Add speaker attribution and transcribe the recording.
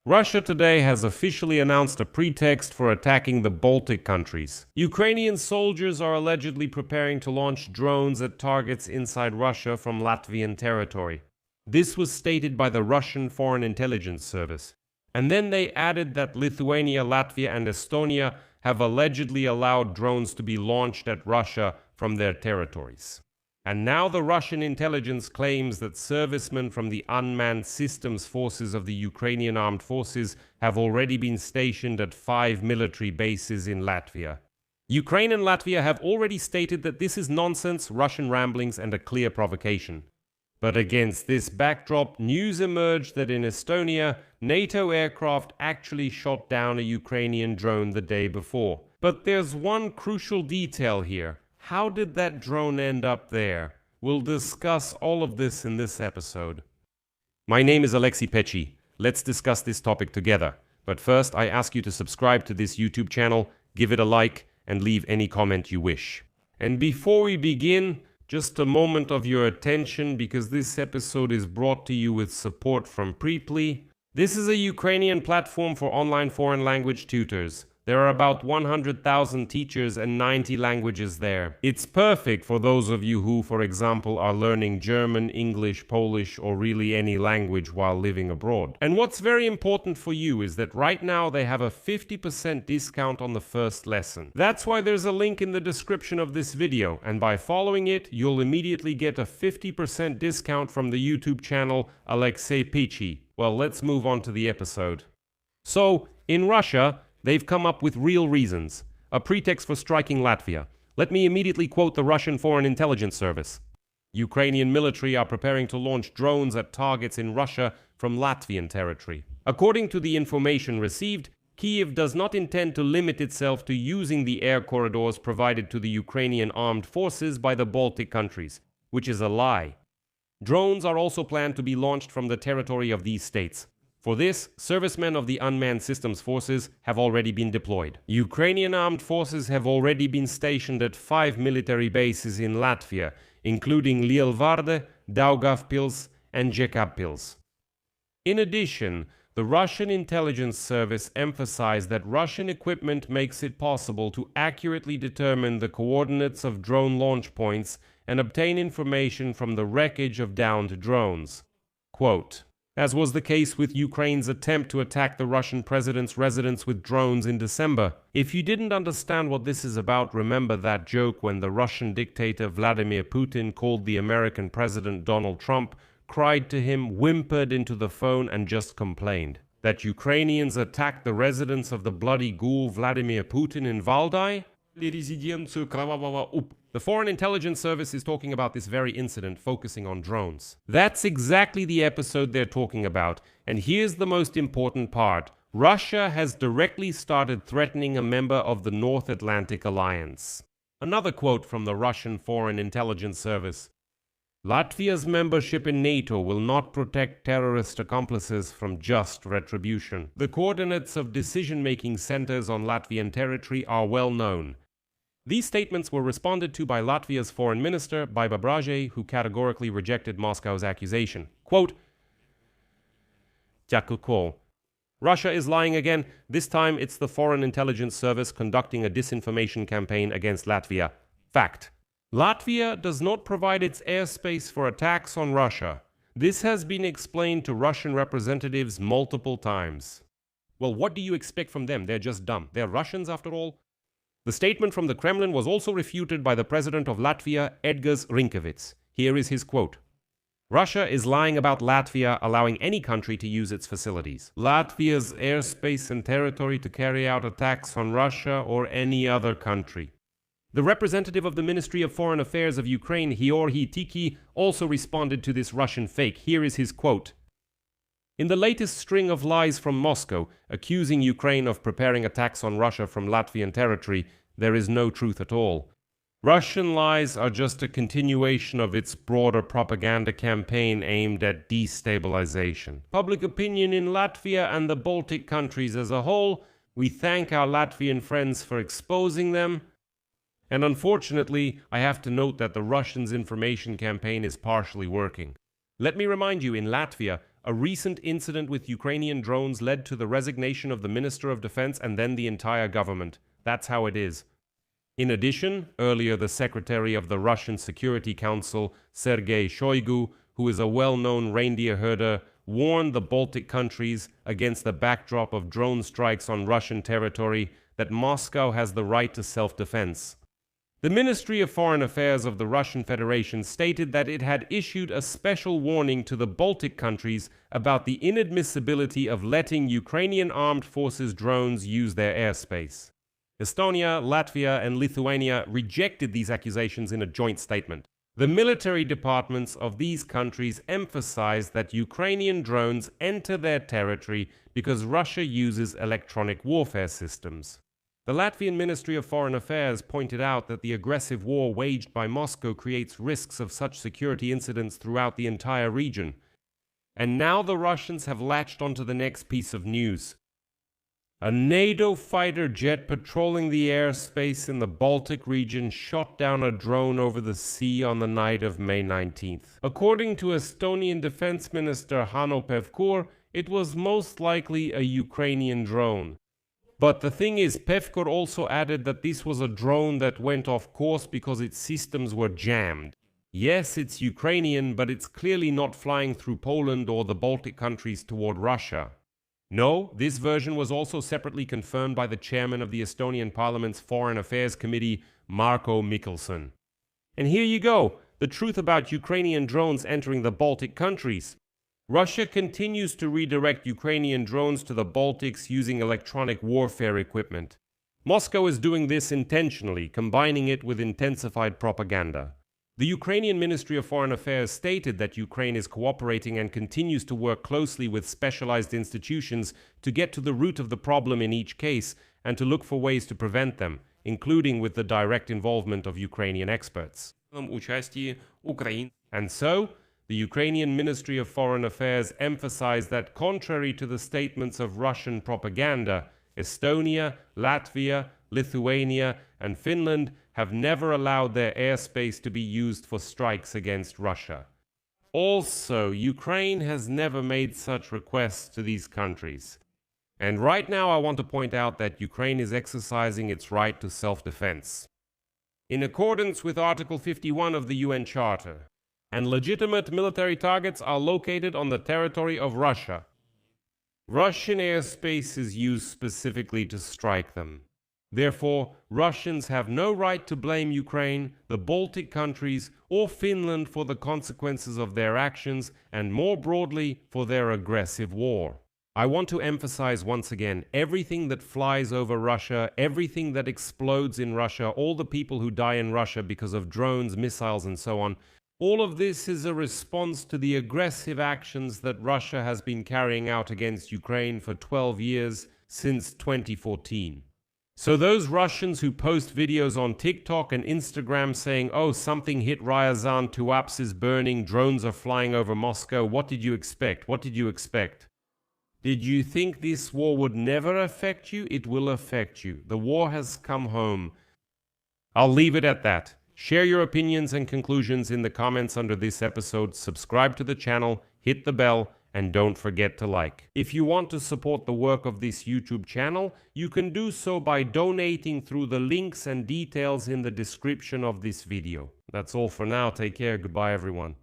Speaker 1: Russia today has officially announced a pretext for attacking the Baltic countries. Ukrainian soldiers are allegedly preparing to launch drones at targets inside Russia from Latvian territory. This was stated by the Russian Foreign Intelligence Service. And then they added that Lithuania, Latvia, and Estonia have allegedly allowed drones to be launched at Russia from their territories. And now the Russian intelligence claims that servicemen from the unmanned systems forces of the Ukrainian armed forces have already been stationed at 5 military bases in Latvia. Ukraine and Latvia have already stated that this is nonsense, Russian ramblings, and a clear provocation. But against this backdrop, news emerged that in Estonia, NATO aircraft actually shot down a Ukrainian drone the day before. But there's one crucial detail here. How did that drone end up there? We'll discuss all of this in this episode. My name is Alexei Pechi. Let's discuss this topic together. But first, I ask you to subscribe to this YouTube channel, give it a like, and leave any comment you wish. And before we begin, just a moment of your attention because this episode is brought to you with support from Preply. This is a Ukrainian platform for online foreign language tutors. There are about 100,000 teachers and 90 languages there. It's perfect for those of you who, for example, are learning German, English, Polish, or really any language while living abroad. And what's very important for you is that right now they have a 50% discount on the first lesson. That's why there's a link in the description of this video, and by following it, you'll immediately get a 50% discount from the YouTube channel Alexei Pechi. Well, let's move on to the episode. So, in Russia, they've come up with real reasons, a pretext for striking Latvia. Let me immediately quote the Russian Foreign Intelligence Service. Ukrainian military are preparing to launch drones at targets in Russia from Latvian territory. According to the information received, Kyiv does not intend to limit itself to using the air corridors provided to the Ukrainian armed forces by the Baltic countries, which is a lie. Drones are also planned to be launched from the territory of these states. For this, servicemen of the unmanned systems forces have already been deployed. Ukrainian armed forces have already been stationed at 5 military bases in Latvia, including Lielvarde, Daugavpils, and Jekabpils. In addition, the Russian intelligence service emphasized that Russian equipment makes it possible to accurately determine the coordinates of drone launch points and obtain information from the wreckage of downed drones. Quote, as was the case with Ukraine's attempt to attack the Russian president's residence with drones in December. If you didn't understand what this is about, remember that joke when the Russian dictator Vladimir Putin called the American president Donald Trump, cried to him, whimpered into the phone, and just complained that Ukrainians attacked the residence of the bloody ghoul Vladimir Putin in Valdai? The Foreign Intelligence Service is talking about this very incident, focusing on drones. That's exactly the episode they're talking about, and here's the most important part. Russia has directly started threatening a member of the North Atlantic Alliance. Another quote from the Russian Foreign Intelligence Service. Latvia's membership in NATO will not protect terrorist accomplices from just retribution. The coordinates of decision-making centers on Latvian territory are well known. These statements were responded to by Latvia's foreign minister, Baiba Bražē, who categorically rejected Moscow's accusation. Quote, Russia is lying again. This time it's the Foreign Intelligence Service conducting a disinformation campaign against Latvia. Fact. Latvia does not provide its airspace for attacks on Russia. This has been explained to Russian representatives multiple times. Well, what do you expect from them? They're just dumb. They're Russians after all. The statement from the Kremlin was also refuted by the president of Latvia, Edgars Rinkēvičs. Here is his quote. Russia is lying about Latvia allowing any country to use its facilities. Latvia's airspace and territory to carry out attacks on Russia or any other country. The representative of the Ministry of Foreign Affairs of Ukraine, Georgy Tiki, also responded to this Russian fake. Here is his quote. In the latest string of lies from Moscow, accusing Ukraine of preparing attacks on Russia from Latvian territory, there is no truth at all. Russian lies are just a continuation of its broader propaganda campaign aimed at destabilization. Public opinion in Latvia and the Baltic countries as a whole, we thank our Latvian friends for exposing them. And unfortunately, I have to note that the Russians' information campaign is partially working. Let me remind you, in Latvia, A recent incident with Ukrainian drones led to the resignation of the Minister of Defense and then the entire government. That's how it is. In addition, earlier the Secretary of the Russian Security Council, Sergei Shoigu, who is a well-known reindeer herder, warned the Baltic countries against the backdrop of drone strikes on Russian territory that Moscow has the right to self-defense. The Ministry of Foreign Affairs of the Russian Federation stated that it had issued a special warning to the Baltic countries about the inadmissibility of letting Ukrainian armed forces drones use their airspace. Estonia, Latvia, and Lithuania rejected these accusations in a joint statement. The military departments of these countries emphasized that Ukrainian drones enter their territory because Russia uses electronic warfare systems. The Latvian Ministry of Foreign Affairs pointed out that the aggressive war waged by Moscow creates risks of such security incidents throughout the entire region. And now the Russians have latched onto the next piece of news. A NATO fighter jet patrolling the airspace in the Baltic region shot down a drone over the sea on the night of May 19th. According to Estonian Defense Minister Hanno Pevkur, it was most likely a Ukrainian drone. But the thing is, Pevkur also added that this was a drone that went off course because its systems were jammed. Yes, it's Ukrainian, but it's clearly not flying through Poland or the Baltic countries toward Russia. No, this version was also separately confirmed by the chairman of the Estonian Parliament's Foreign Affairs Committee, Marko Mihkelson. And here you go, the truth about Ukrainian drones entering the Baltic countries. Russia continues to redirect Ukrainian drones to the Baltics using electronic warfare equipment. Moscow is doing this intentionally, combining it with intensified propaganda. The Ukrainian Ministry of Foreign Affairs stated that Ukraine is cooperating and continues to work closely with specialized institutions to get to the root of the problem in each case and to look for ways to prevent them, including with the direct involvement of Ukrainian experts. And so, the Ukrainian Ministry of Foreign Affairs emphasized that contrary to the statements of Russian propaganda, Estonia, Latvia, Lithuania, and Finland have never allowed their airspace to be used for strikes against Russia. Also, Ukraine has never made such requests to these countries. And right now I want to point out that Ukraine is exercising its right to self-defense, in accordance with Article 51 of the UN Charter. And legitimate military targets are located on the territory of Russia. Russian airspace is used specifically to strike them. Therefore, Russians have no right to blame Ukraine, the Baltic countries, or Finland for the consequences of their actions, and more broadly, for their aggressive war. I want to emphasize once again, everything that flies over Russia, everything that explodes in Russia, all the people who die in Russia because of drones, missiles, and so on, all of this is a response to the aggressive actions that Russia has been carrying out against Ukraine for 12 years, since 2014. So those Russians who post videos on TikTok and Instagram saying, oh, something hit Ryazan, Tuapse is burning, drones are flying over Moscow, what did you expect? What did you expect? Did you think this war would never affect you? It will affect you. The war has come home. I'll leave it at that. Share your opinions and conclusions in the comments under this episode, subscribe to the channel, hit the bell, and don't forget to like. If you want to support the work of this YouTube channel, you can do so by donating through the links and details in the description of this video. That's all for now. Take care. Goodbye, everyone.